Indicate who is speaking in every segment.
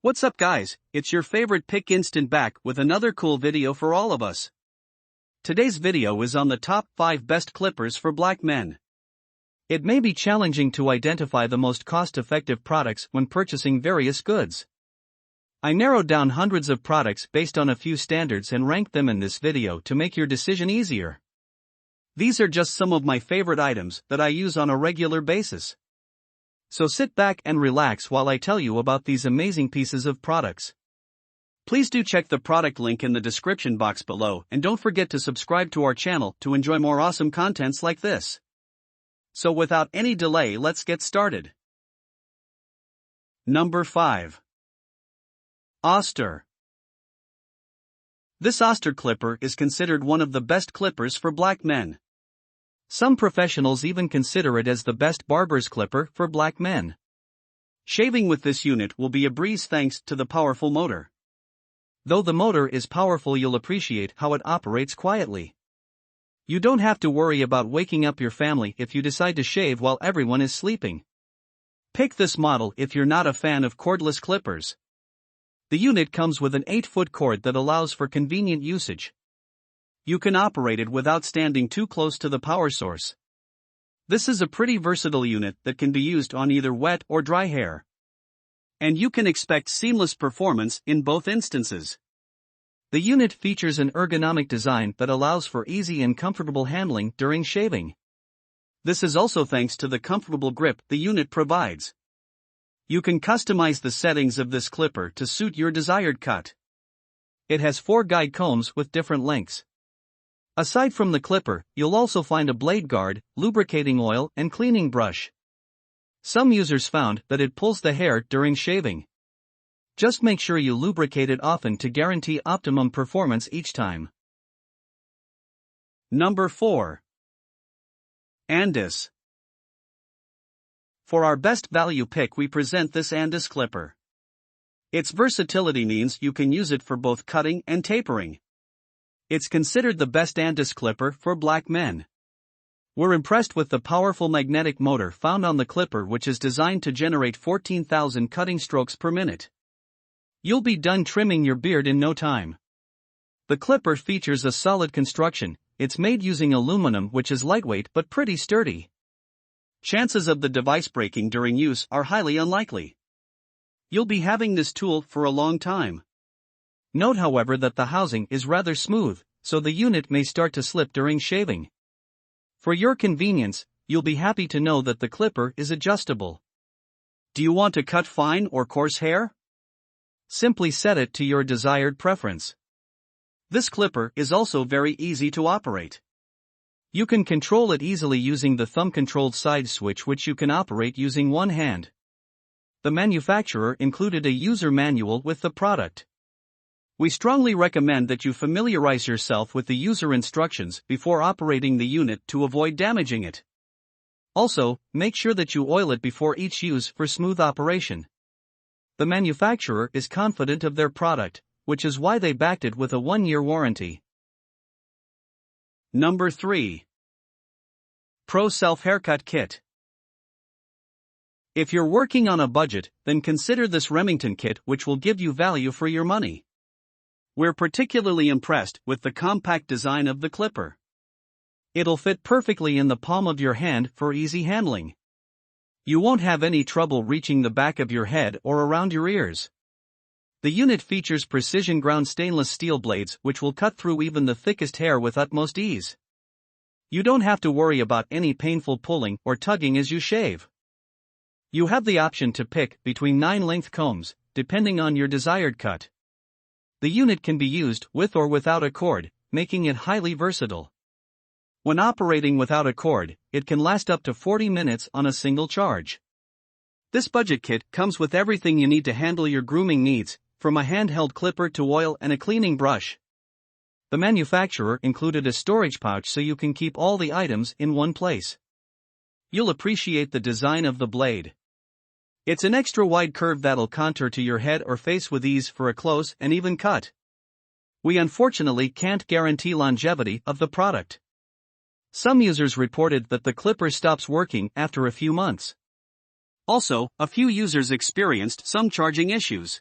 Speaker 1: What's up guys, it's your favorite pick instant back with another cool video for all of us. Today's video is on the top 5 best clippers for black men. It may be challenging to identify the most cost-effective products when purchasing various goods. I narrowed down hundreds of products based on a few standards and ranked them in this video to make your decision easier. These are just some of my favorite items that I use on a regular basis. So sit back and relax while I tell you about these amazing pieces of products. Please do check the product link in the description box below and don't forget to subscribe to our channel to enjoy more awesome contents like this. So without any delay, let's get started. Number 5. Oster. This Oster clipper is considered one of the best clippers for black men. Some professionals even consider it as the best barber's clipper for black men. Shaving with this unit will be a breeze thanks to the powerful motor. Though the motor is powerful, you'll appreciate how it operates quietly. You don't have to worry about waking up your family if you decide to shave while everyone is sleeping. Pick this model if you're not a fan of cordless clippers. The unit comes with an 8-foot cord that allows for convenient usage. You can operate it without standing too close to the power source. This is a pretty versatile unit that can be used on either wet or dry hair. And you can expect seamless performance in both instances. The unit features an ergonomic design that allows for easy and comfortable handling during shaving. This is also thanks to the comfortable grip the unit provides. You can customize the settings of this clipper to suit your desired cut. It has 4 guide combs with different lengths. Aside from the clipper, you'll also find a blade guard, lubricating oil, and cleaning brush. Some users found that it pulls the hair during shaving. Just make sure you lubricate it often to guarantee optimum performance each time. Number 4. Andis. For our best value pick, we present this Andis clipper. Its versatility means you can use it for both cutting and tapering. It's considered the best Andis clipper for black men. We're impressed with the powerful magnetic motor found on the clipper, which is designed to generate 14,000 cutting strokes per minute. You'll be done trimming your beard in no time. The clipper features a solid construction. It's made using aluminum, which is lightweight but pretty sturdy. Chances of the device breaking during use are highly unlikely. You'll be having this tool for a long time. Note, however, that the housing is rather smooth, so the unit may start to slip during shaving. For your convenience, you'll be happy to know that the clipper is adjustable. Do you want to cut fine or coarse hair? Simply set it to your desired preference. This clipper is also very easy to operate. You can control it easily using the thumb-controlled side switch, which you can operate using one hand. The manufacturer included a user manual with the product. We strongly recommend that you familiarize yourself with the user instructions before operating the unit to avoid damaging it. Also, make sure that you oil it before each use for smooth operation. The manufacturer is confident of their product, which is why they backed it with a 1-year warranty. Number 3. Pro Self Haircut Kit. If you're working on a budget, then consider this Remington kit, which will give you value for your money. We're particularly impressed with the compact design of the clipper. It'll fit perfectly in the palm of your hand for easy handling. You won't have any trouble reaching the back of your head or around your ears. The unit features precision ground stainless steel blades, which will cut through even the thickest hair with utmost ease. You don't have to worry about any painful pulling or tugging as you shave. You have the option to pick between 9 length combs, depending on your desired cut. The unit can be used with or without a cord, making it highly versatile. When operating without a cord, it can last up to 40 minutes on a single charge. This budget kit comes with everything you need to handle your grooming needs, from a handheld clipper to oil and a cleaning brush. The manufacturer included a storage pouch so you can keep all the items in one place. You'll appreciate the design of the blade. It's an extra wide curve that'll contour to your head or face with ease for a close and even cut. We unfortunately can't guarantee longevity of the product. Some users reported that the clipper stops working after a few months. Also, a few users experienced some charging issues.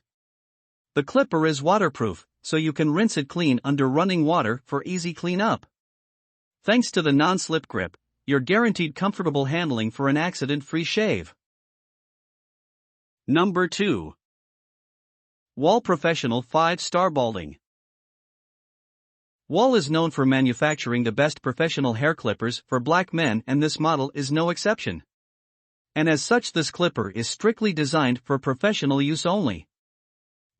Speaker 1: The clipper is waterproof, so you can rinse it clean under running water for easy cleanup. Thanks to the non-slip grip, you're guaranteed comfortable handling for an accident-free shave. Number 2. Wahl Professional 5-Star Balding. Wahl is known for manufacturing the best professional hair clippers for black men, and this model is no exception. And as such, this clipper is strictly designed for professional use only.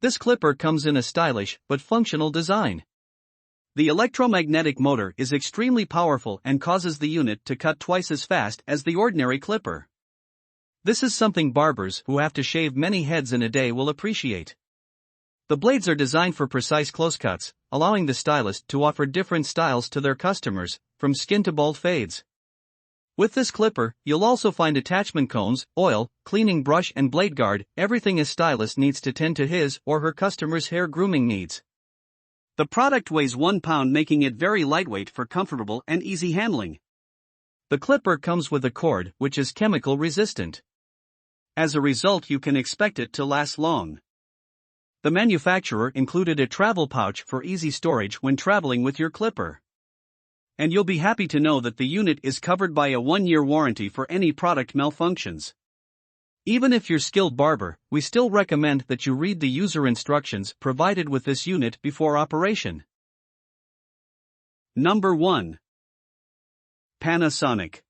Speaker 1: This clipper comes in a stylish but functional design. The electromagnetic motor is extremely powerful and causes the unit to cut twice as fast as the ordinary clipper. This is something barbers who have to shave many heads in a day will appreciate. The blades are designed for precise close cuts, allowing the stylist to offer different styles to their customers, from skin to bald fades. With this clipper, you'll also find attachment cones, oil, cleaning brush and blade guard, everything a stylist needs to tend to his or her customer's hair grooming needs. The product weighs 1 pound, making it very lightweight for comfortable and easy handling. The clipper comes with a cord which is chemical resistant. As a result, you can expect it to last long. The manufacturer included a travel pouch for easy storage when traveling with your clipper. And you'll be happy to know that the unit is covered by a 1-year warranty for any product malfunctions. Even if you're a skilled barber, we still recommend that you read the user instructions provided with this unit before operation. Number 1. Panasonic.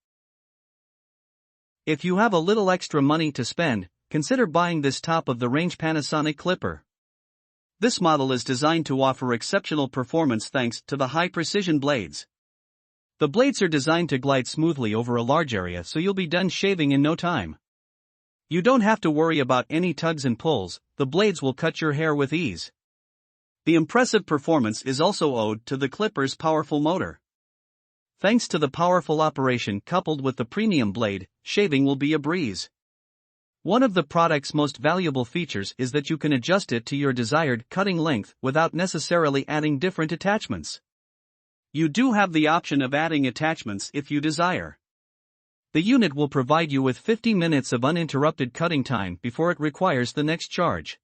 Speaker 1: If you have a little extra money to spend, consider buying this top-of-the-range Panasonic clipper. This model is designed to offer exceptional performance thanks to the high-precision blades. The blades are designed to glide smoothly over a large area, so you'll be done shaving in no time. You don't have to worry about any tugs and pulls, the blades will cut your hair with ease. The impressive performance is also owed to the clipper's powerful motor. Thanks to the powerful operation coupled with the premium blade, shaving will be a breeze. One of the product's most valuable features is that you can adjust it to your desired cutting length without necessarily adding different attachments. You do have the option of adding attachments if you desire. The unit will provide you with 50 minutes of uninterrupted cutting time before it requires the next charge.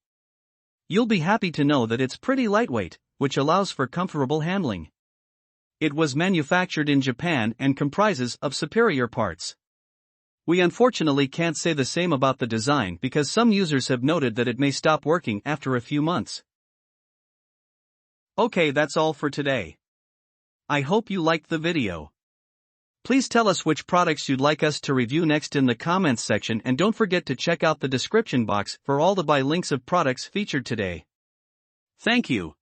Speaker 1: You'll be happy to know that it's pretty lightweight, which allows for comfortable handling. It was manufactured in Japan and comprises of superior parts. We unfortunately can't say the same about the design because some users have noted that it may stop working after a few months. Okay, that's all for today. I hope you liked the video. Please tell us which products you'd like us to review next in the comments section, and don't forget to check out the description box for all the buy links of products featured today. Thank you.